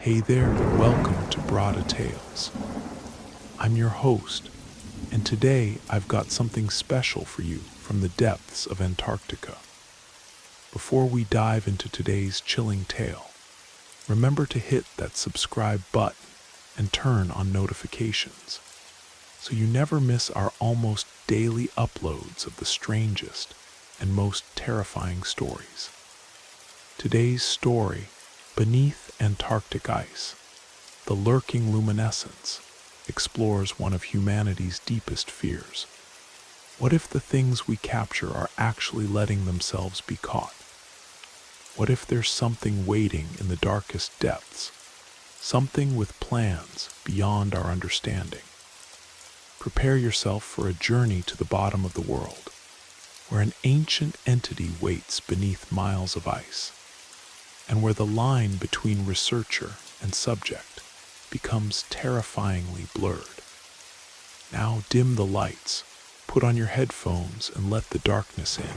Hey there, welcome to Brada Tales. I'm your host, and today I've got something special for you from the depths of Antarctica. Before we dive into today's chilling tale, remember to hit that subscribe button and turn on notifications so you never miss our almost daily uploads of the strangest and most terrifying stories. Today's story, Beneath Antarctic Ice, the lurking luminescence, explores one of humanity's deepest fears. What if the things we capture are actually letting themselves be caught? What if there's something waiting in the darkest depths, something with plans beyond our understanding? Prepare yourself for a journey to the bottom of the world, where an ancient entity waits beneath miles of ice, and where the line between researcher and subject becomes terrifyingly blurred. Now dim the lights, put on your headphones, and let the darkness in.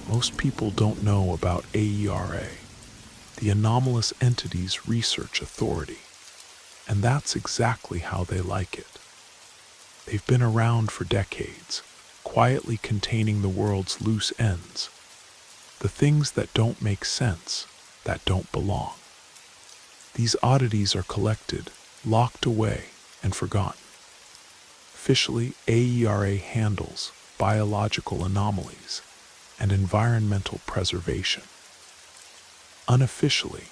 Most people don't know about AERA, the Anomalous Entities Research Authority, and that's exactly how they like it. They've been around for decades, quietly containing the world's loose ends, the things that don't make sense, that don't belong. These oddities are collected, locked away, and forgotten. Officially, AERA handles biological anomalies and environmental preservation. Unofficially,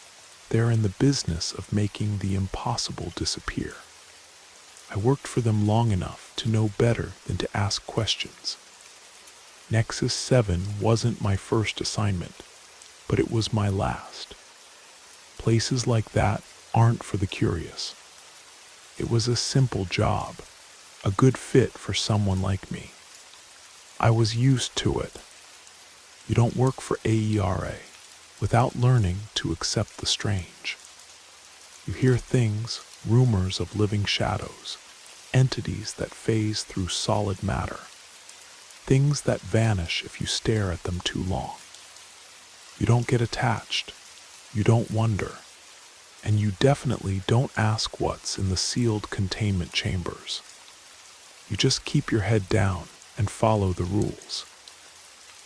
they're in the business of making the impossible disappear. I worked for them long enough to know better than to ask questions. Nexus 7 wasn't my first assignment, but it was my last. Places like that aren't for the curious. It was a simple job, a good fit for someone like me. I was used to it. You don't work for AERA without learning to accept the strange. You hear things, rumors of living shadows, entities that phase through solid matter, things that vanish if you stare at them too long. You don't get attached, you don't wonder, and you definitely don't ask what's in the sealed containment chambers. You just keep your head down and follow the rules.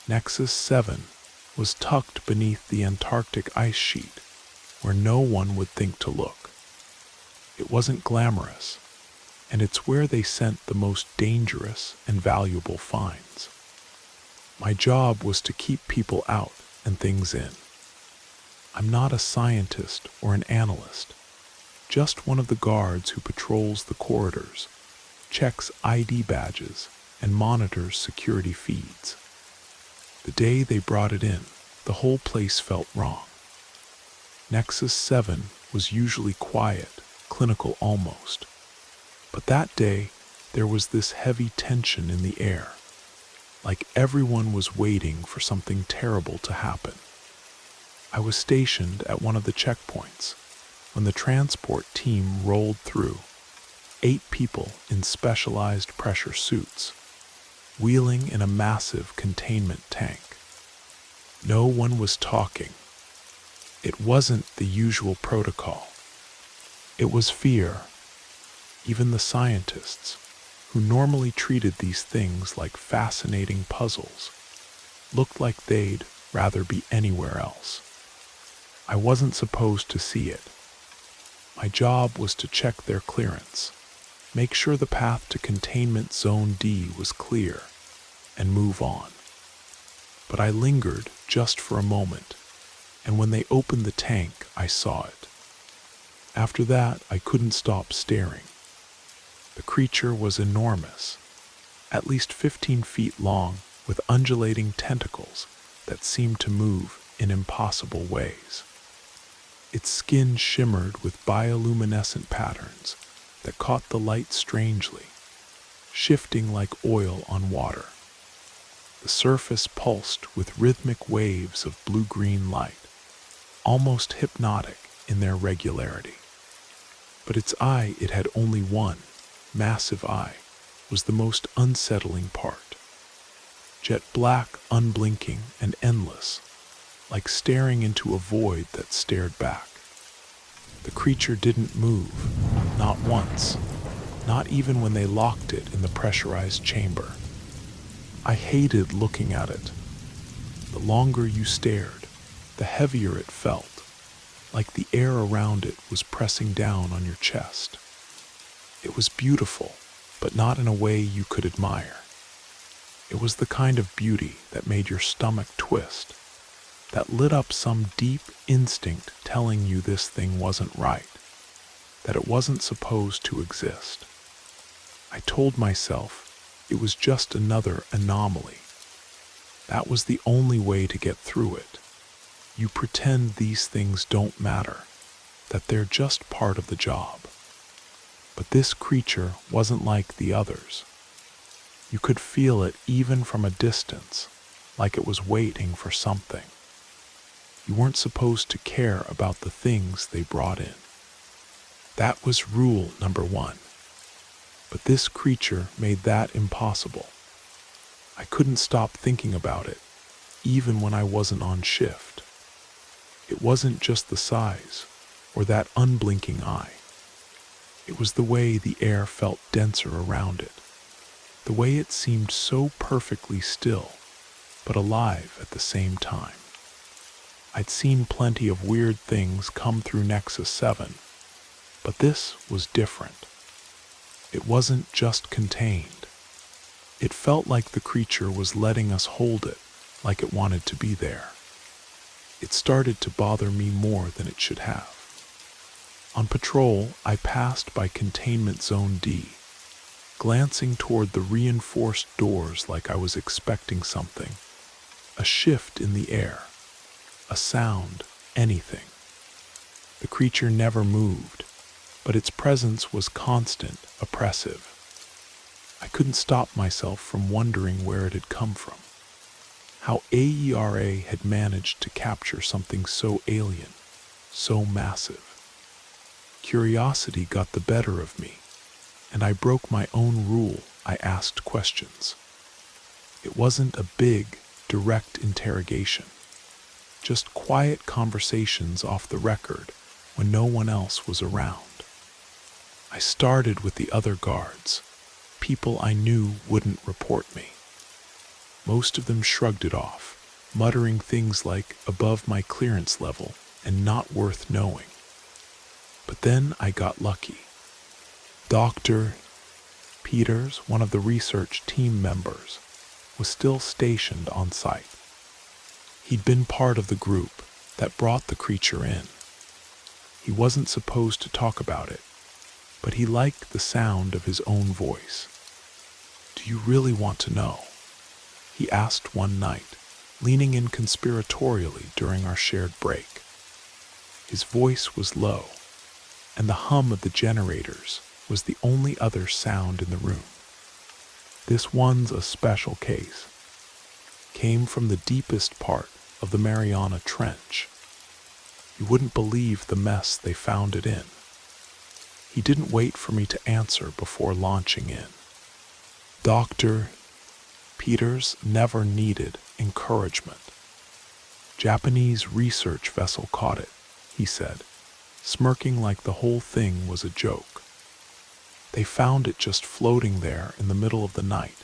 Nexus 7 was tucked beneath the Antarctic ice sheet, where no one would think to look. It wasn't glamorous, and it's where they sent the most dangerous and valuable finds. My job was to keep people out and things in. I'm not a scientist or an analyst, just one of the guards who patrols the corridors, checks ID badges, and monitors security feeds. The day they brought it in, the whole place felt wrong. Nexus 7 was usually quiet, clinical almost. But that day, there was this heavy tension in the air, like everyone was waiting for something terrible to happen. I was stationed at one of the checkpoints when the transport team rolled through, 8 people in specialized pressure suits, wheeling in a massive containment tank. No one was talking. It wasn't the usual protocol. It was fear. Even the scientists, who normally treated these things like fascinating puzzles, looked like they'd rather be anywhere else. I wasn't supposed to see it. My job was to check their clearance, make sure the path to Containment Zone D was clear, and move on. But I lingered just for a moment, and when they opened the tank, I saw it. After that, I couldn't stop staring. The creature was enormous, at least 15 feet long, with undulating tentacles that seemed to move in impossible ways. Its skin shimmered with bioluminescent patterns that caught the light strangely, shifting like oil on water. The surface pulsed with rhythmic waves of blue-green light, almost hypnotic in their regularity. But its eye, it had only one, massive eye, was the most unsettling part. Jet black, unblinking, and endless, like staring into a void that stared back. The creature didn't move, not once, not even when they locked it in the pressurized chamber. I hated looking at it. The longer you stared, the heavier it felt, like the air around it was pressing down on your chest. It was beautiful, but not in a way you could admire. It was the kind of beauty that made your stomach twist, that lit up some deep instinct telling you this thing wasn't right, that it wasn't supposed to exist. I told myself it was just another anomaly. That was the only way to get through it. You pretend these things don't matter, that they're just part of the job. But this creature wasn't like the others. You could feel it even from a distance, like it was waiting for something. You weren't supposed to care about the things they brought in. That was rule number 1. But this creature made that impossible. I couldn't stop thinking about it, even when I wasn't on shift. It wasn't just the size, or that unblinking eye. It was the way the air felt denser around it, the way it seemed so perfectly still, but alive at the same time. I'd seen plenty of weird things come through Nexus 7, but this was different. It wasn't just contained. It felt like the creature was letting us hold it, like it wanted to be there. It started to bother me more than it should have. On patrol, I passed by Containment Zone D, glancing toward the reinforced doors like I was expecting something. A shift in the air, a sound, anything. The creature never moved, but its presence was constant, oppressive. I couldn't stop myself from wondering where it had come from. How AERA had managed to capture something so alien, so massive. Curiosity got the better of me, and I broke my own rule. I asked questions. It wasn't a big, direct interrogation, just quiet conversations off the record when no one else was around. I started with the other guards, people I knew wouldn't report me. Most of them shrugged it off, muttering things like above my clearance level and not worth knowing. But then I got lucky. Dr. Peters, one of the research team members, was still stationed on site. He'd been part of the group that brought the creature in. He wasn't supposed to talk about it, but he liked the sound of his own voice. "Do you really want to know?" he asked one night, leaning in conspiratorially during our shared break. His voice was low, and the hum of the generators was the only other sound in the room. This one's a special case. Came from the deepest part of the Mariana Trench. You wouldn't believe the mess they found it in. He didn't wait for me to answer before launching in. Dr. Peters never needed encouragement. Japanese research vessel caught it, he said, smirking like the whole thing was a joke. They found it just floating there in the middle of the night,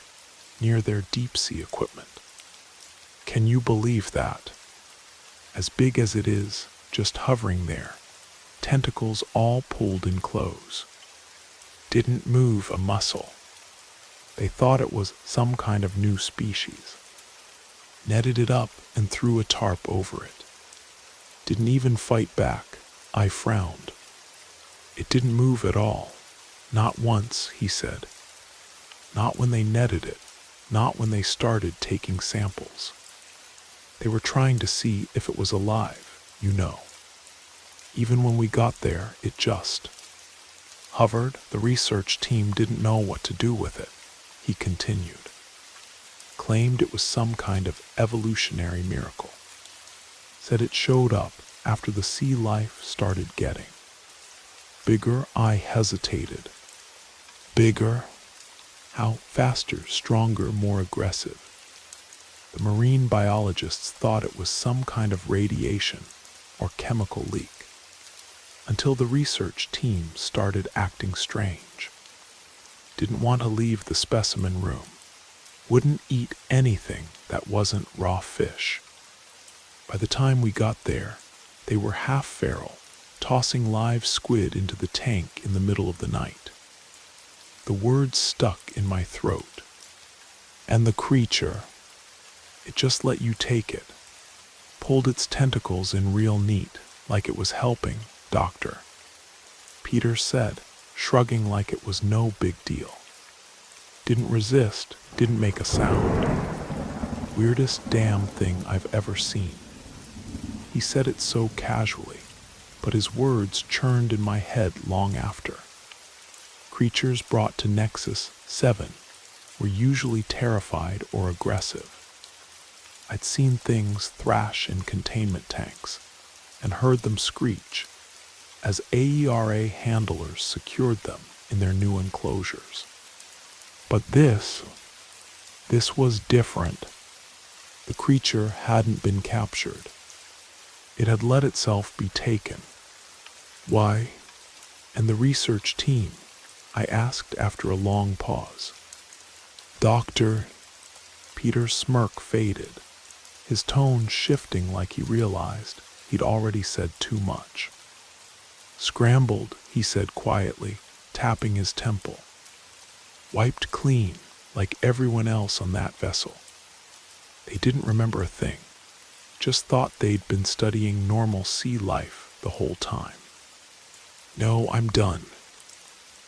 near their deep-sea equipment. Can you believe that? As big as it is, just hovering there, tentacles all pulled in close. Didn't move a muscle. They thought it was some kind of new species. Netted it up and threw a tarp over it. Didn't even fight back. I frowned. It didn't move at all. Not once, he said. Not when they netted it. Not when they started taking samples. They were trying to see if it was alive, you know. Even when we got there, it just hovered. The research team didn't know what to do with it, he continued. Claimed it was some kind of evolutionary miracle. Said it showed up after the sea life started getting bigger. I hesitated. Bigger? How faster, stronger, more aggressive? The marine biologists thought it was some kind of radiation or chemical leak, until the research team started acting strange. Didn't want to leave the specimen room. Wouldn't eat anything that wasn't raw fish. By the time we got there, they were half feral, tossing live squid into the tank in the middle of the night. The words stuck in my throat. And the creature, it just let you take it. Pulled its tentacles in real neat, like it was helping, doctor. Peter said, shrugging like it was no big deal. Didn't resist, didn't make a sound. Weirdest damn thing I've ever seen. He said it so casually, but his words churned in my head long after. Creatures brought to Nexus 7 were usually terrified or aggressive. I'd seen things thrash in containment tanks and heard them screech as AERA handlers secured them in their new enclosures. But this was different. The creature hadn't been captured. It had let itself be taken. Why? And the research team? I asked after a long pause. Doctor, Peter's smirk faded, his tone shifting like he realized he'd already said too much. Scrambled, he said quietly, tapping his temple. Wiped clean, like everyone else on that vessel. They didn't remember a thing, just thought they'd been studying normal sea life the whole time. No, I'm done.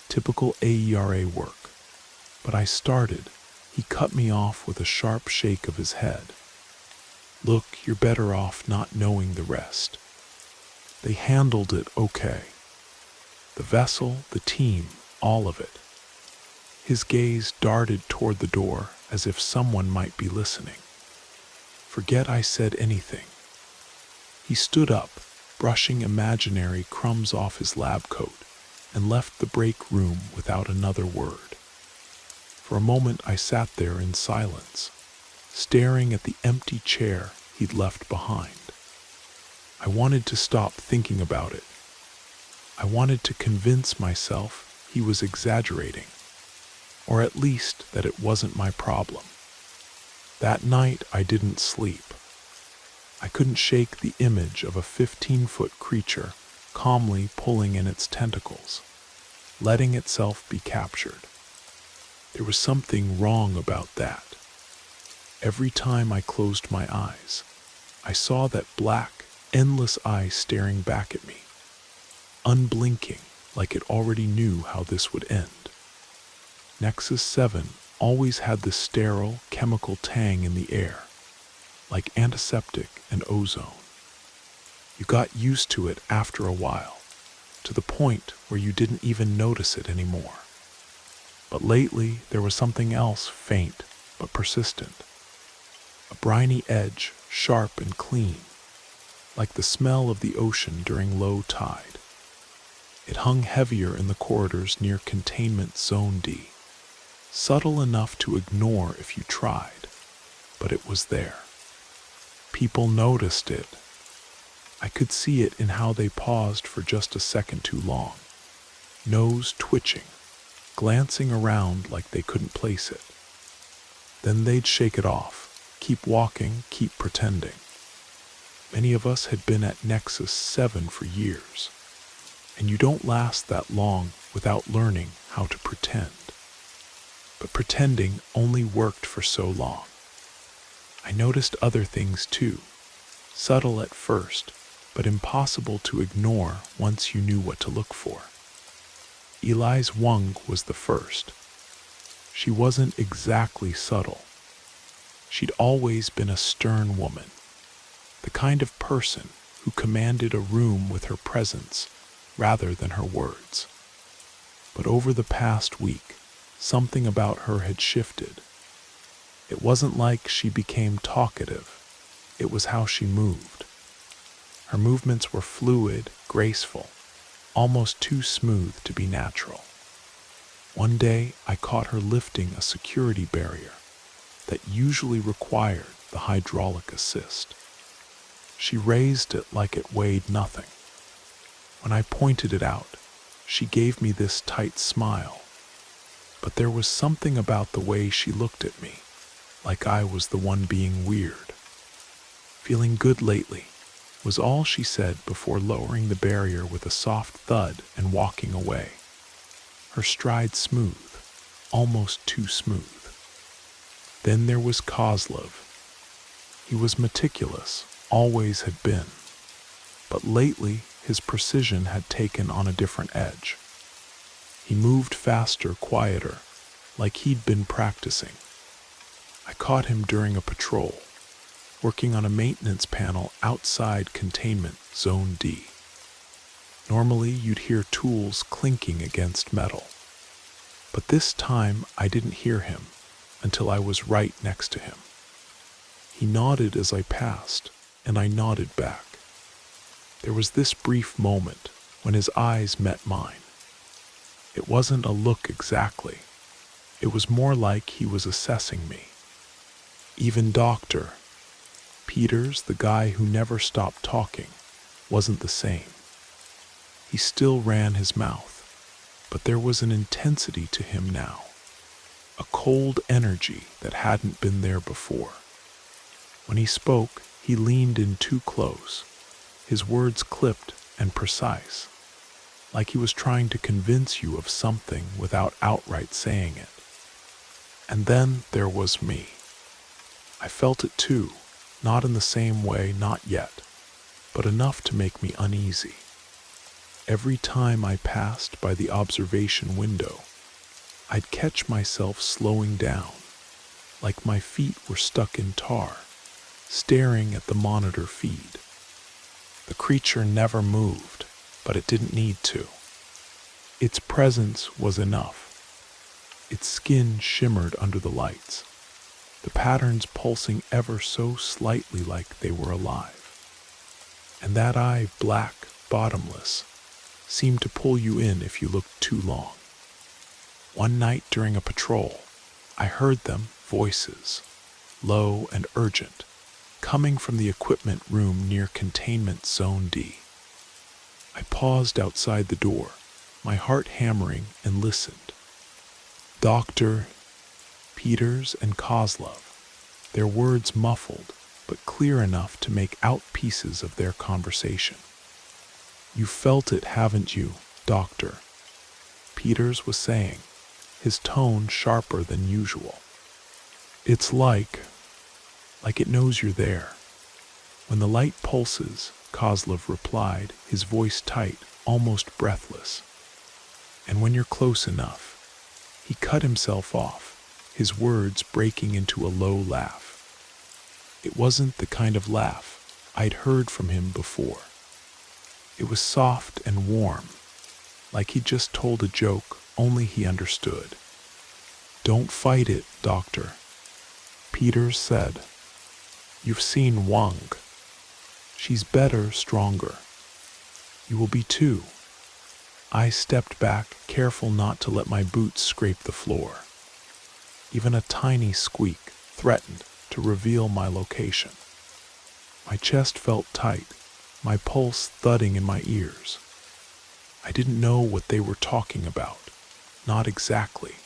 Typical AERA work. But I started. He cut me off with a sharp shake of his head. Look, you're better off not knowing the rest. They handled it okay. The vessel, the team, all of it. His gaze darted toward the door as if someone might be listening. Forget I said anything. He stood up, brushing imaginary crumbs off his lab coat, and left the break room without another word. For a moment I sat there in silence, staring at the empty chair he'd left behind. I wanted to stop thinking about it. I wanted to convince myself he was exaggerating, or at least that it wasn't my problem. That night I didn't sleep. I couldn't shake the image of a 15-foot creature calmly pulling in its tentacles, letting itself be captured. There was something wrong about that. Every time I closed my eyes, I saw that black, endless eye staring back at me, unblinking like it already knew how this would end. Nexus 7 always had the sterile, chemical tang in the air, like antiseptic and ozone. You got used to it after a while, to the point where you didn't even notice it anymore. But lately, there was something else faint but persistent. A briny edge, sharp and clean, like the smell of the ocean during low tide. It hung heavier in the corridors near Containment Zone D, subtle enough to ignore if you tried, but it was there. People noticed it. I could see it in how they paused for just a second too long, nose twitching, glancing around like they couldn't place it. Then they'd shake it off, keep walking, keep pretending. Many of us had been at Nexus 7 for years, and you don't last that long without learning how to pretend. But pretending only worked for so long. I noticed other things too, subtle at first, but impossible to ignore once you knew what to look for. Eli's Wang was the first. She wasn't exactly subtle. She'd always been a stern woman, the kind of person who commanded a room with her presence rather than her words. But over the past week, something about her had shifted. It wasn't like she became talkative. It was how she moved. Her movements were fluid, graceful, almost too smooth to be natural. One day, I caught her lifting a security barrier that usually required the hydraulic assist. She raised it like it weighed nothing. When I pointed it out, she gave me this tight smile. But there was something about the way she looked at me, like I was the one being weird. "Feeling good lately," was all she said before lowering the barrier with a soft thud and walking away. Her stride smooth, almost too smooth. Then there was Kozlov. He was meticulous, always had been. But lately, his precision had taken on a different edge. He moved faster, quieter, like he'd been practicing. I caught him during a patrol, working on a maintenance panel outside Containment Zone D. Normally, you'd hear tools clinking against metal. But this time, I didn't hear him until I was right next to him. He nodded as I passed, and I nodded back. There was this brief moment when his eyes met mine. It wasn't a look exactly. It was more like he was assessing me. Even Dr. Peters, the guy who never stopped talking, wasn't the same. He still ran his mouth, but there was an intensity to him now, a cold energy that hadn't been there before. When he spoke, he leaned in too close, his words clipped and precise, like he was trying to convince you of something without outright saying it. And then there was me. I felt it too, not in the same way, not yet, but enough to make me uneasy. Every time I passed by the observation window, I'd catch myself slowing down, like my feet were stuck in tar, staring at the monitor feed. The creature never moved, but it didn't need to. Its presence was enough. Its skin shimmered under the lights, the patterns pulsing ever so slightly like they were alive. And that eye, black, bottomless, seemed to pull you in if you looked too long. One night during a patrol, I heard them, voices, low and urgent, coming from the equipment room near Containment Zone D. I paused outside the door, my heart hammering, and listened. Dr. Peters and Kozlov, their words muffled, but clear enough to make out pieces of their conversation. "You felt it, haven't you, Doctor?" Peters was saying, his tone sharper than usual. "It's like it knows you're there." "When the light pulses," Kozlov replied, his voice tight, almost breathless. "And when you're close enough." He cut himself off, his words breaking into a low laugh. It wasn't the kind of laugh I'd heard from him before. It was soft and warm, like he'd just told a joke only he understood. "Don't fight it, Doctor," Peters said. "You've seen Wang. She's better, stronger. You will be too." I stepped back, careful not to let my boots scrape the floor. Even a tiny squeak threatened to reveal my location. My chest felt tight, my pulse thudding in my ears. I didn't know what they were talking about, not exactly,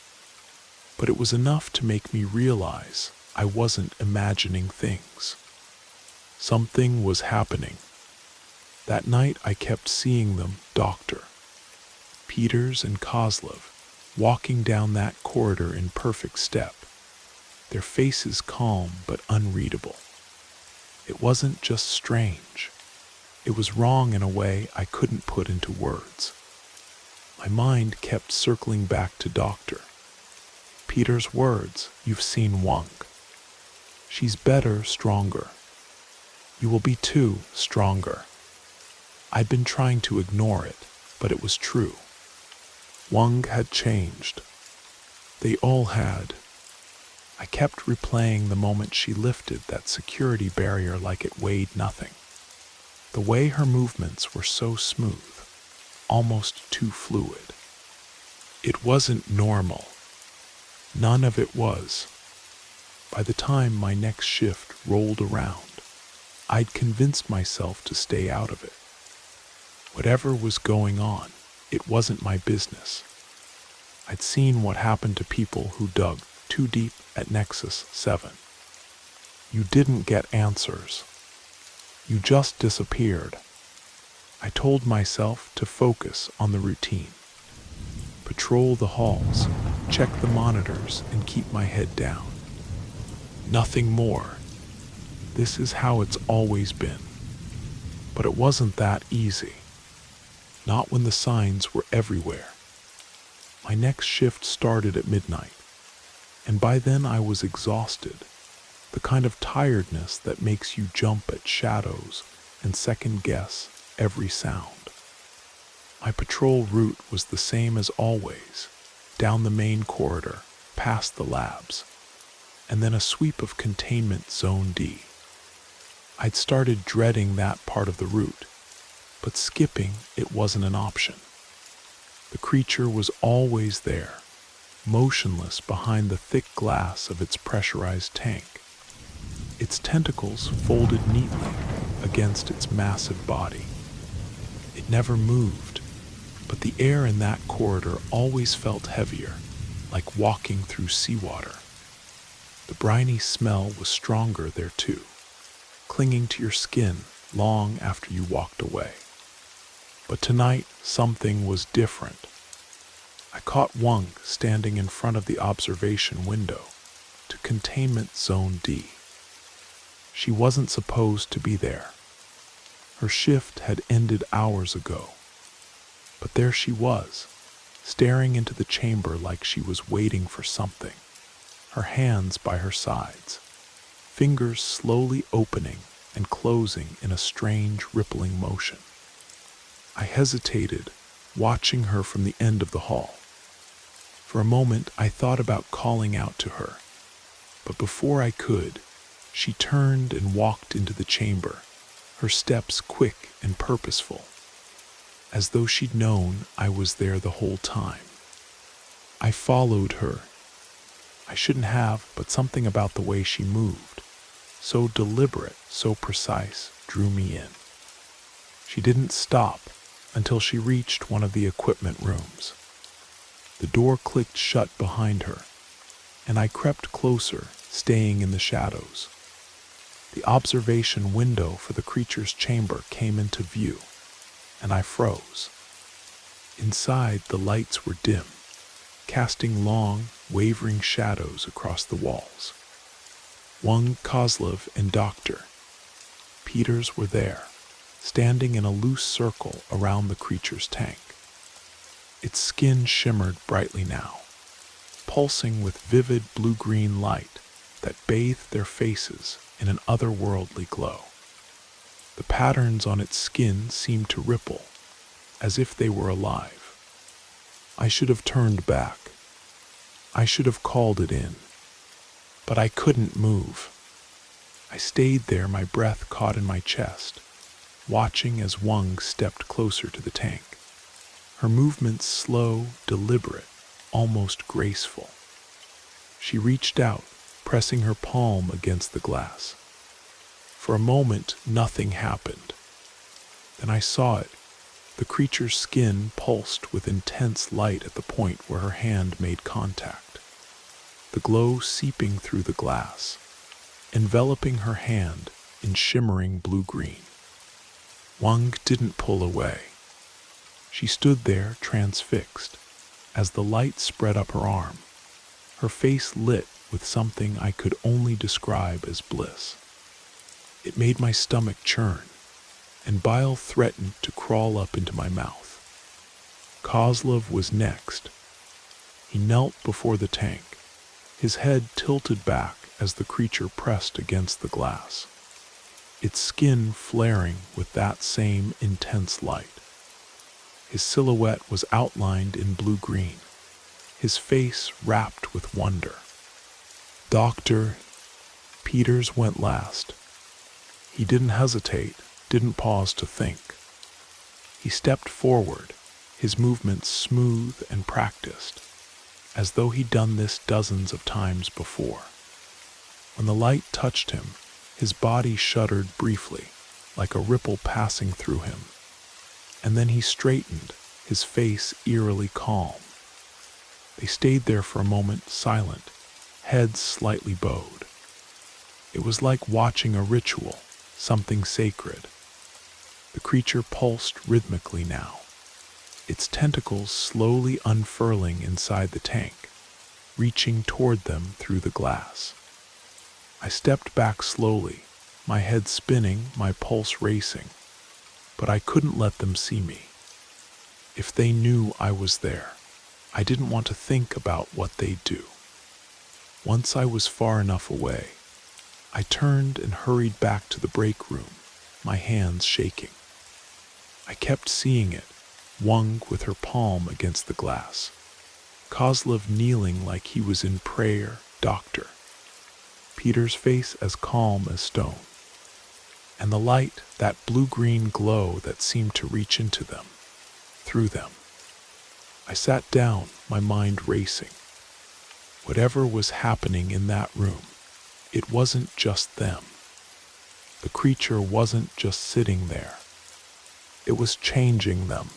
but it was enough to make me realize I wasn't imagining things. Something was happening. That night I kept seeing them, Dr. Peters and Kozlov, walking down that corridor in perfect step, their faces calm but unreadable. It wasn't just strange. It was wrong in a way I couldn't put into words. My mind kept circling back to Dr. Peters' words, "You've seen Wang. She's better, stronger. You will be too, stronger." I'd been trying to ignore it, but it was true. Wang had changed. They all had. I kept replaying the moment she lifted that security barrier like it weighed nothing. The way her movements were so smooth, almost too fluid. It wasn't normal. None of it was. By the time my next shift rolled around, I'd convinced myself to stay out of it. Whatever was going on, it wasn't my business. I'd seen what happened to people who dug too deep at Nexus 7. You didn't get answers. You just disappeared. I told myself to focus on the routine. Patrol the halls, check the monitors, and keep my head down. Nothing more. This is how it's always been. But it wasn't that easy. Not when the signs were everywhere. My next shift started at midnight, and by then I was exhausted. The kind of tiredness that makes you jump at shadows and second-guess every sound. My patrol route was the same as always, down the main corridor, past the labs, and then a sweep of Containment Zone D. I'd started dreading that part of the route, but skipping it wasn't an option. The creature was always there, motionless behind the thick glass of its pressurized tank. Its tentacles folded neatly against its massive body. It never moved, but the air in that corridor always felt heavier, like walking through seawater. The briny smell was stronger there too, clinging to your skin long after you walked away. But tonight, something was different. I caught Wang standing in front of the observation window to Containment Zone D. She wasn't supposed to be there. Her shift had ended hours ago. But there she was, staring into the chamber like she was waiting for something, her hands by her sides, fingers slowly opening and closing in a strange rippling motion. I hesitated, watching her from the end of the hall. For a moment I thought about calling out to her, but before I could, she turned and walked into the chamber, her steps quick and purposeful, as though she'd known I was there the whole time. I followed her. I shouldn't have, but something about the way she moved, so deliberate, so precise, drew me in. She didn't stop until she reached one of the equipment rooms. The door clicked shut behind her, and I crept closer, staying in the shadows. The observation window for the creature's chamber came into view, and I froze. Inside, the lights were dim, casting long, wavering shadows across the walls. Wang, Kozlov, and Dr. Peters were there, standing in a loose circle around the creature's tank. Its skin shimmered brightly now, pulsing with vivid blue-green light that bathed their faces in an otherworldly glow. The patterns on its skin seemed to ripple, as if they were alive. I should have turned back. I should have called it in. But I couldn't move. I stayed there, my breath caught in my chest, watching as Wang stepped closer to the tank. Her movements slow, deliberate, almost graceful. She reached out, pressing her palm against the glass. For a moment, nothing happened. Then I saw it. The creature's skin pulsed with intense light at the point where her hand made contact. The glow seeping through the glass, enveloping her hand in shimmering blue-green. Wang didn't pull away. She stood there transfixed, as the light spread up her arm, her face lit with something I could only describe as bliss. It made my stomach churn, and bile threatened to crawl up into my mouth. Kozlov was next. He knelt before the tank, his head tilted back as the creature pressed against the glass, its skin flaring with that same intense light. His silhouette was outlined in blue-green, his face wrapped with wonder. Dr. Peters went last. He didn't hesitate, didn't pause to think. He stepped forward, his movements smooth and practiced, as though he'd done this dozens of times before. When the light touched him, his body shuddered briefly, like a ripple passing through him. And then he straightened, his face eerily calm. They stayed there for a moment, silent, heads slightly bowed. It was like watching a ritual, something sacred. The creature pulsed rhythmically now, its tentacles slowly unfurling inside the tank, reaching toward them through the glass. I stepped back slowly, my head spinning, my pulse racing, but I couldn't let them see me. If they knew I was there, I didn't want to think about what they'd do. Once I was far enough away, I turned and hurried back to the break room, my hands shaking. I kept seeing it, Wang with her palm against the glass, Kozlov kneeling like he was in prayer, Doctor, Peter's face as calm as stone, and the light, that blue-green glow that seemed to reach into them, through them. I sat down, my mind racing. Whatever was happening in that room, it wasn't just them. The creature wasn't just sitting there. It was changing them.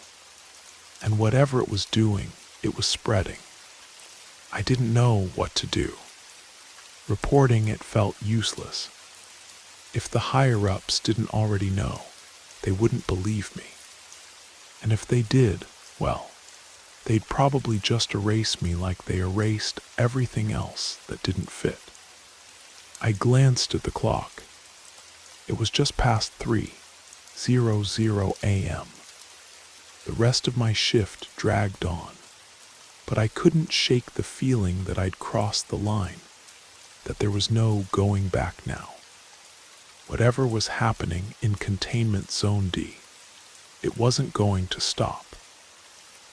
And whatever it was doing, it was spreading. I didn't know what to do. Reporting it felt useless. If the higher-ups didn't already know, they wouldn't believe me. And if they did, well, they'd probably just erase me like they erased everything else that didn't fit. I glanced at the clock. It was just past 3:00 a.m. The rest of my shift dragged on, but I couldn't shake the feeling that I'd crossed the line, that there was no going back now. Whatever was happening in Containment Zone D, it wasn't going to stop.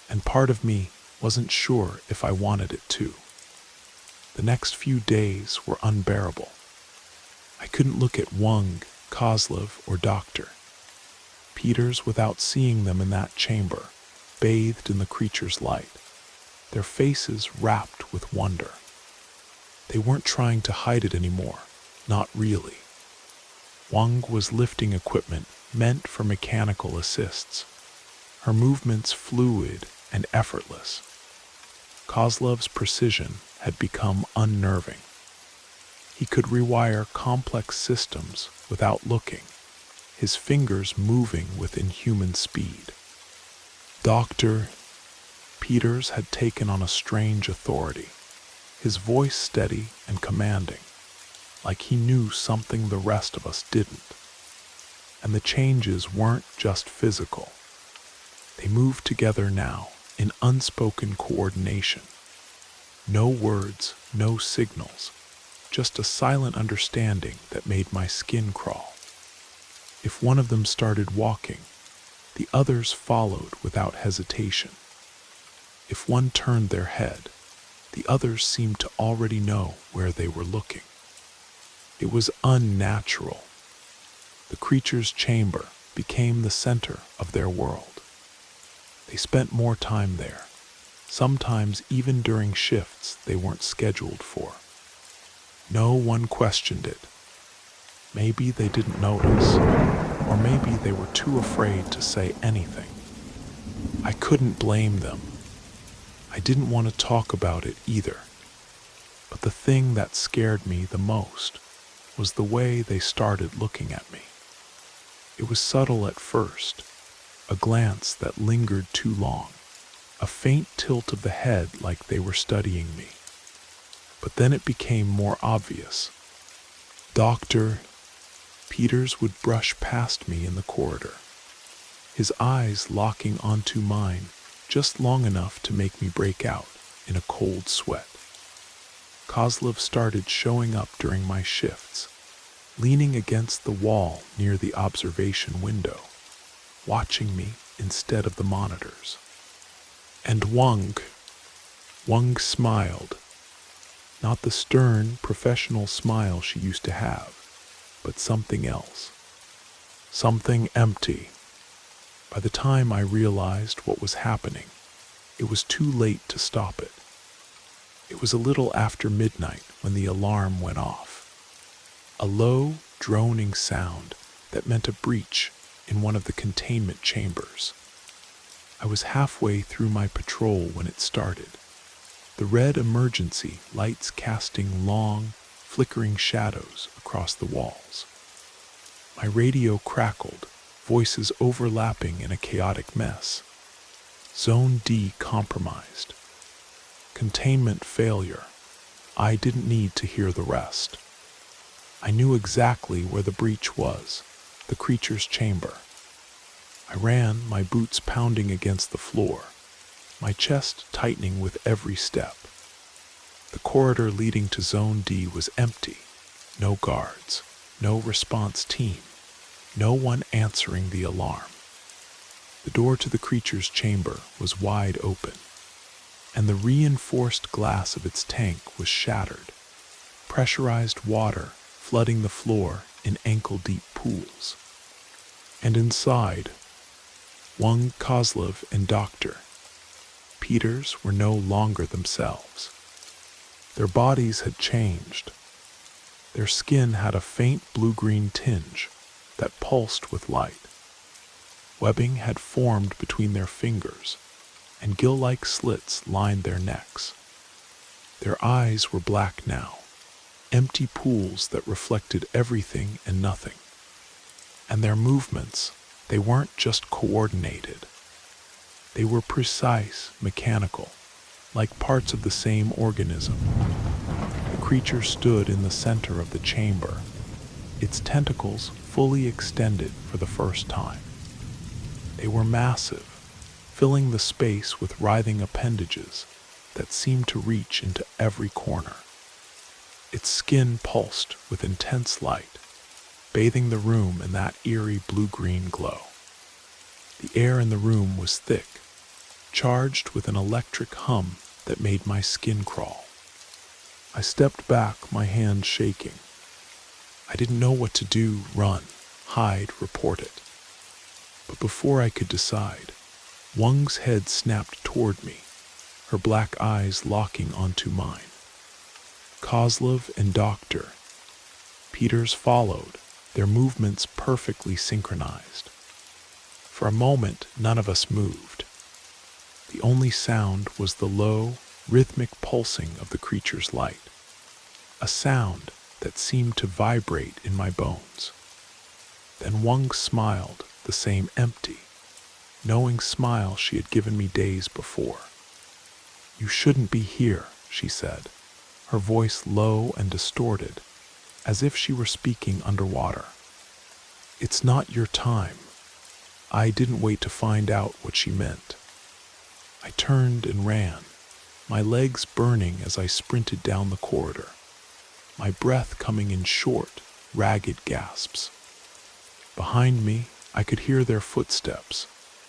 And part of me wasn't sure if I wanted it to. The next few days were unbearable. I couldn't look at Wang, Kozlov, or Doctor Peters without seeing them in that chamber, bathed in the creature's light, their faces wrapped with wonder. They weren't trying to hide it anymore, not really. Wang was lifting equipment meant for mechanical assists, her movements fluid and effortless. Kozlov's precision had become unnerving. He could rewire complex systems without looking, his fingers moving with inhuman speed. Dr. Peters had taken on a strange authority, his voice steady and commanding, like he knew something the rest of us didn't. And the changes weren't just physical. They moved together now in unspoken coordination. No words, no signals, just a silent understanding that made my skin crawl. If one of them started walking, the others followed without hesitation. If one turned their head, the others seemed to already know where they were looking. It was unnatural. The creature's chamber became the center of their world. They spent more time there, sometimes even during shifts they weren't scheduled for. No one questioned it. Maybe they didn't notice, or maybe they were too afraid to say anything. I couldn't blame them. I didn't want to talk about it either. But the thing that scared me the most was the way they started looking at me. It was subtle at first, a glance that lingered too long, a faint tilt of the head like they were studying me. But then it became more obvious. Dr. Peters would brush past me in the corridor, his eyes locking onto mine just long enough to make me break out in a cold sweat. Kozlov started showing up during my shifts, leaning against the wall near the observation window, watching me instead of the monitors. And Wang smiled, not the stern, professional smile she used to have, but something else, something empty. By the time I realized what was happening, it was too late to stop it. It was a little after midnight when the alarm went off. a low, droning sound that meant a breach in one of the containment chambers. I was halfway through my patrol when it started, the red emergency lights casting long, flickering shadows across the walls. My radio crackled, voices overlapping in a chaotic mess. Zone D compromised. Containment failure. I didn't need to hear the rest. I knew exactly where the breach was, the creature's chamber. I ran, my boots pounding against the floor, my chest tightening with every step. The corridor leading to Zone D was empty. No guards, no response team, no one answering the alarm. The door to the creature's chamber was wide open, and the reinforced glass of its tank was shattered, pressurized water flooding the floor in ankle-deep pools. And inside, Wang, Kozlov, and Dr. Peters were no longer themselves. Their bodies had changed. Their skin had a faint blue-green tinge that pulsed with light. Webbing had formed between their fingers, and gill-like slits lined their necks. Their eyes were black now, empty pools that reflected everything and nothing. And their movements, they weren't just coordinated. They were precise, mechanical, like parts of the same organism. The creature stood in the center of the chamber, its tentacles fully extended for the first time. They were massive, filling the space with writhing appendages that seemed to reach into every corner. Its skin pulsed with intense light, bathing the room in that eerie blue-green glow. The air in the room was thick, charged with an electric hum that made my skin crawl. I stepped back, my hands shaking. I didn't know what to do, run, hide, report it. But before I could decide, Wang's head snapped toward me, her black eyes locking onto mine. Kozlov and Dr. Peters followed, their movements perfectly synchronized. For a moment, none of us moved. The only sound was the low, rhythmic pulsing of the creature's light, a sound that seemed to vibrate in my bones. Then Wang smiled, the same empty, knowing smile she had given me days before. "You shouldn't be here," she said, her voice low and distorted, as if she were speaking underwater. "It's not your time." I didn't wait to find out what she meant. I turned and ran, my legs burning as I sprinted down the corridor, my breath coming in short, ragged gasps. Behind me, I could hear their footsteps,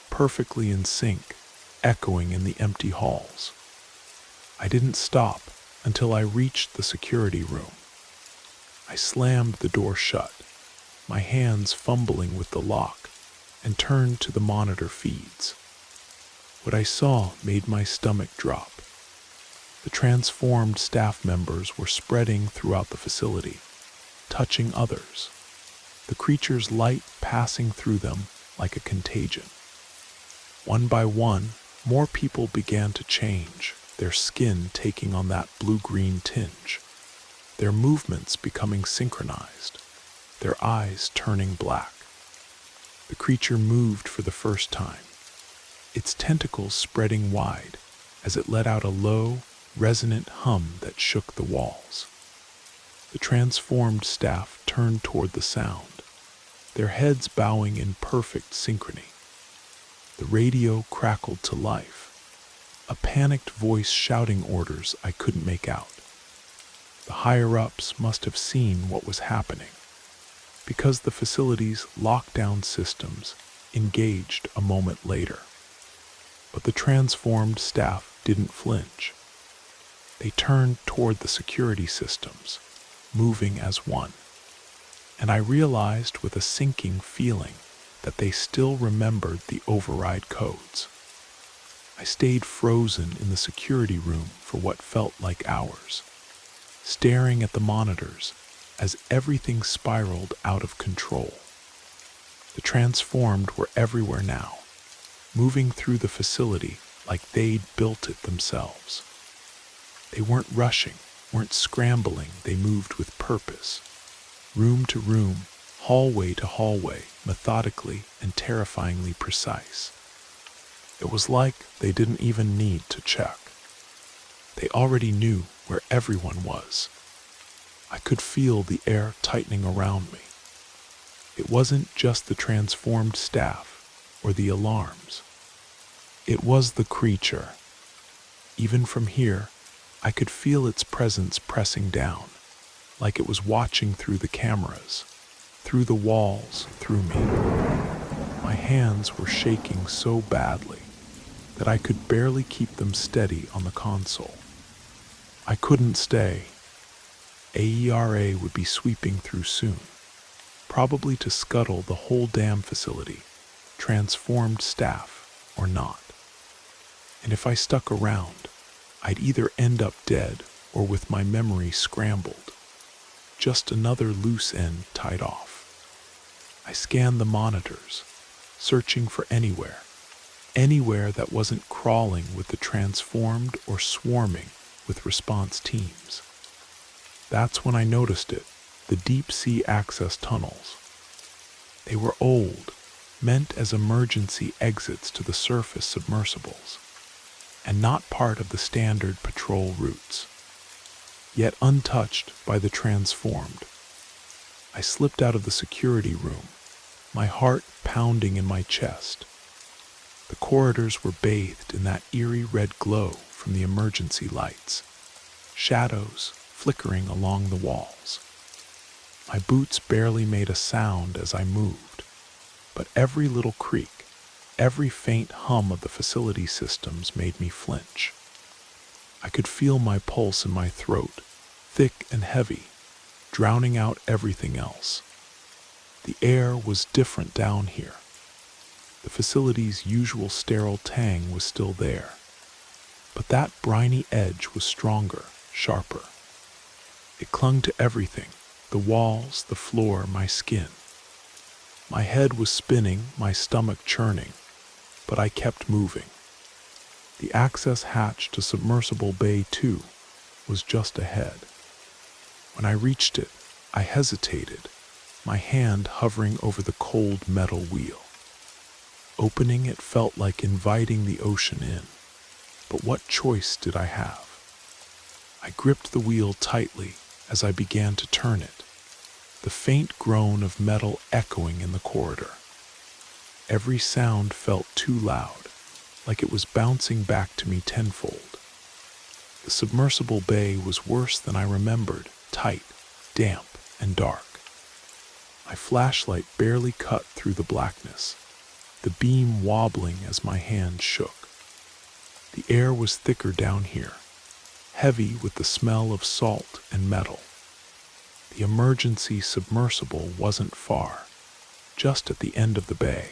perfectly in sync, echoing in the empty halls. I didn't stop until I reached the security room. I slammed the door shut, my hands fumbling with the lock, and turned to the monitor feeds. What I saw made my stomach drop. The transformed staff members were spreading throughout the facility, touching others, the creature's light passing through them like a contagion. One by one, more people began to change, their skin taking on that blue-green tinge, their movements becoming synchronized, their eyes turning black. The creature moved for the first time, its tentacles spreading wide as it let out a low, resonant hum that shook the walls. The transformed staff turned toward the sound, their heads bowing in perfect synchrony. The radio crackled to life, a panicked voice shouting orders I couldn't make out. The higher-ups must have seen what was happening, because the facility's lockdown systems engaged a moment later. But the transformed staff didn't flinch. They turned toward the security systems, moving as one. And I realized with a sinking feeling that they still remembered the override codes. I stayed frozen in the security room for what felt like hours, staring at the monitors as everything spiraled out of control. The transformed were everywhere now, moving through the facility like they'd built it themselves. They weren't rushing, weren't scrambling, they moved with purpose. Room to room, hallway to hallway, methodically and terrifyingly precise. It was like they didn't even need to check. They already knew where everyone was. I could feel the air tightening around me. It wasn't just the transformed staff or the alarms. It was the creature. Even from here, I could feel its presence pressing down, like it was watching through the cameras, through the walls, through me. My hands were shaking so badly that I could barely keep them steady on the console. I couldn't stay. AERA would be sweeping through soon, probably to scuttle the whole damn facility, transformed staff or not. And if I stuck around, I'd either end up dead or with my memory scrambled. Just another loose end tied off. I scanned the monitors, searching for anywhere that wasn't crawling with the transformed or swarming with response teams. That's when I noticed it, the deep sea access tunnels. They were old, meant as emergency exits to the surface submersibles, and not part of the standard patrol routes, yet untouched by the transformed. I slipped out of the security room, my heart pounding in my chest. The corridors were bathed in that eerie red glow from the emergency lights, shadows flickering along the walls. My boots barely made a sound as I moved, but every little creak, every faint hum of the facility systems made me flinch. I could feel my pulse in my throat, thick and heavy, drowning out everything else. The air was different down here. The facility's usual sterile tang was still there, but that briny edge was stronger, sharper. It clung to everything, the walls, the floor, my skin. My head was spinning, my stomach churning, but I kept moving. The access hatch to Submersible Bay 2 was just ahead. When I reached it, I hesitated, my hand hovering over the cold metal wheel. Opening it felt like inviting the ocean in, but what choice did I have? I gripped the wheel tightly as I began to turn it, the faint groan of metal echoing in the corridor. Every sound felt too loud, like it was bouncing back to me tenfold. The submersible bay was worse than I remembered, tight, damp, and dark. My flashlight barely cut through the blackness, the beam wobbling as my hand shook. The air was thicker down here, heavy with the smell of salt and metal. The emergency submersible wasn't far, just at the end of the bay,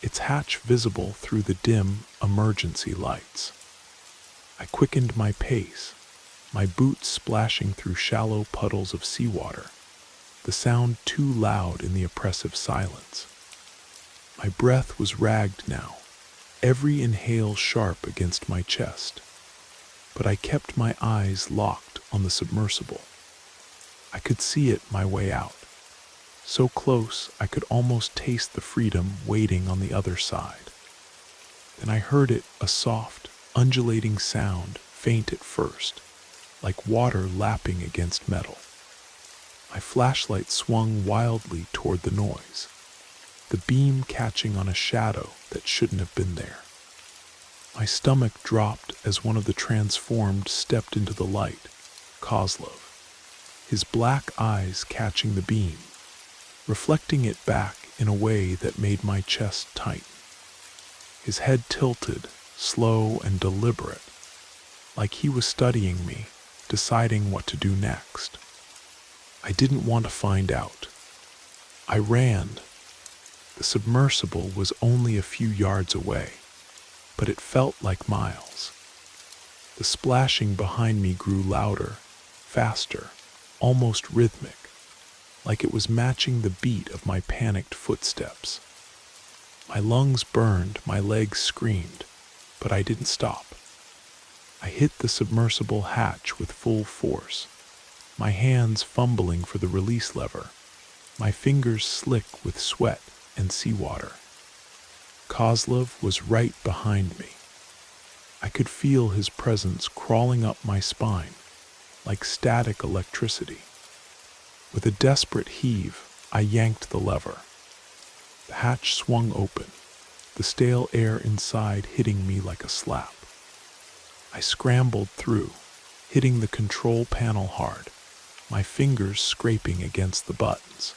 its hatch visible through the dim emergency lights. I quickened my pace, my boots splashing through shallow puddles of seawater, the sound too loud in the oppressive silence. My breath was ragged now, every inhale sharp against my chest, but I kept my eyes locked on the submersible. I could see it my way out, so close I could almost taste the freedom waiting on the other side. Then I heard it, a soft, undulating sound, faint at first, like water lapping against metal. My flashlight swung wildly toward the noise, the beam catching on a shadow that shouldn't have been there. My stomach dropped as one of the transformed stepped into the light, Kozlov, his black eyes catching the beam, reflecting it back in a way that made my chest tighten. His head tilted, slow and deliberate, like he was studying me, deciding what to do next. I didn't want to find out. I ran. The submersible was only a few yards away, but it felt like miles. The splashing behind me grew louder, faster, almost rhythmic, like it was matching the beat of my panicked footsteps. My lungs burned, my legs screamed, but I didn't stop. I hit the submersible hatch with full force, my hands fumbling for the release lever, my fingers slick with sweat and seawater. Kozlov was right behind me. I could feel his presence crawling up my spine, like static electricity. With a desperate heave, I yanked the lever. The hatch swung open, the stale air inside hitting me like a slap. I scrambled through, hitting the control panel hard, my fingers scraping against the buttons.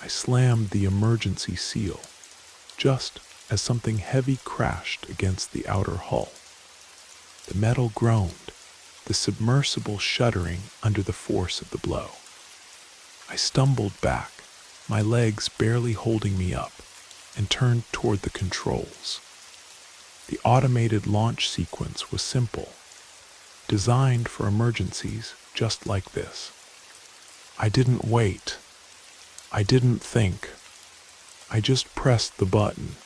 I slammed the emergency seal, just as something heavy crashed against the outer hull. The metal groaned, the submersible shuddering under the force of the blow. I stumbled back, my legs barely holding me up, and turned toward the controls. The automated launch sequence was simple, designed for emergencies just like this. I didn't wait. I didn't think. I just pressed the button.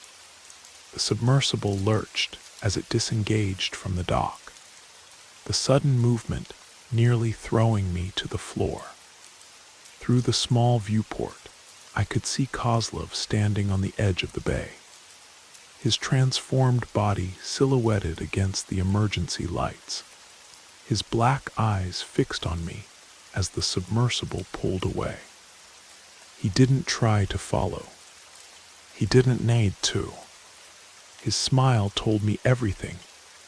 The submersible lurched as it disengaged from the dock, the sudden movement nearly throwing me to the floor. Through the small viewport, I could see Kozlov standing on the edge of the bay, his transformed body silhouetted against the emergency lights, his black eyes fixed on me as the submersible pulled away. He didn't try to follow. He didn't need to. His smile told me everything.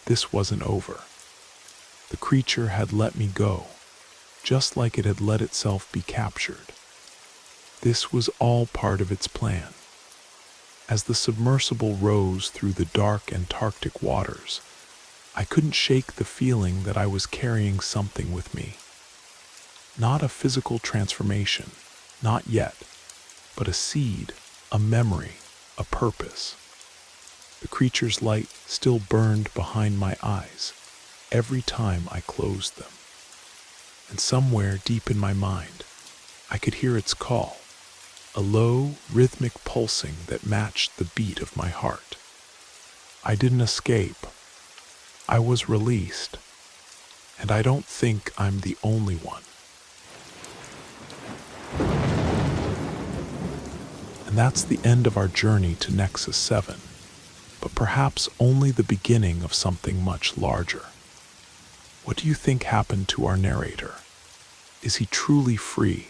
This wasn't over. The creature had let me go, just like it had let itself be captured. This was all part of its plan. As the submersible rose through the dark Antarctic waters, I couldn't shake the feeling that I was carrying something with me. Not a physical transformation, not yet, but a seed, a memory, a purpose. The creature's light still burned behind my eyes every time I closed them. And somewhere deep in my mind, I could hear its call, a low, rhythmic pulsing that matched the beat of my heart. I didn't escape. I was released, and I don't think I'm the only one. And that's the end of our journey to Nexus 7, but perhaps only the beginning of something much larger. What do you think happened to our narrator? Is he truly free,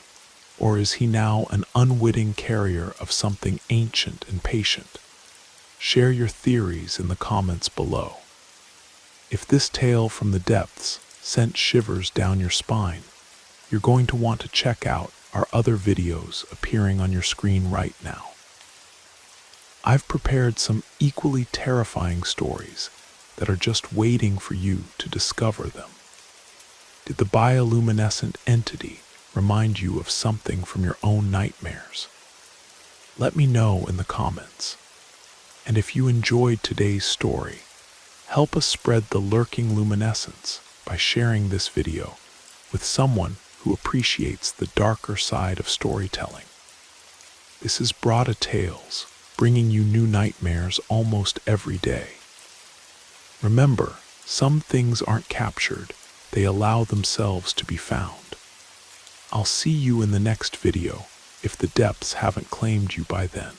or is he now an unwitting carrier of something ancient and patient? Share your theories in the comments below. If this tale from the depths sent shivers down your spine, you're going to want to check out our other videos appearing on your screen right now. I've prepared some equally terrifying stories that are just waiting for you to discover them. Did the bioluminescent entity remind you of something from your own nightmares? Let me know in the comments. And if you enjoyed today's story, help us spread the lurking luminescence by sharing this video with someone who appreciates the darker side of storytelling. This is Brada Tales, bringing you new nightmares almost every day. Remember, some things aren't captured, they allow themselves to be found. I'll see you in the next video if the depths haven't claimed you by then.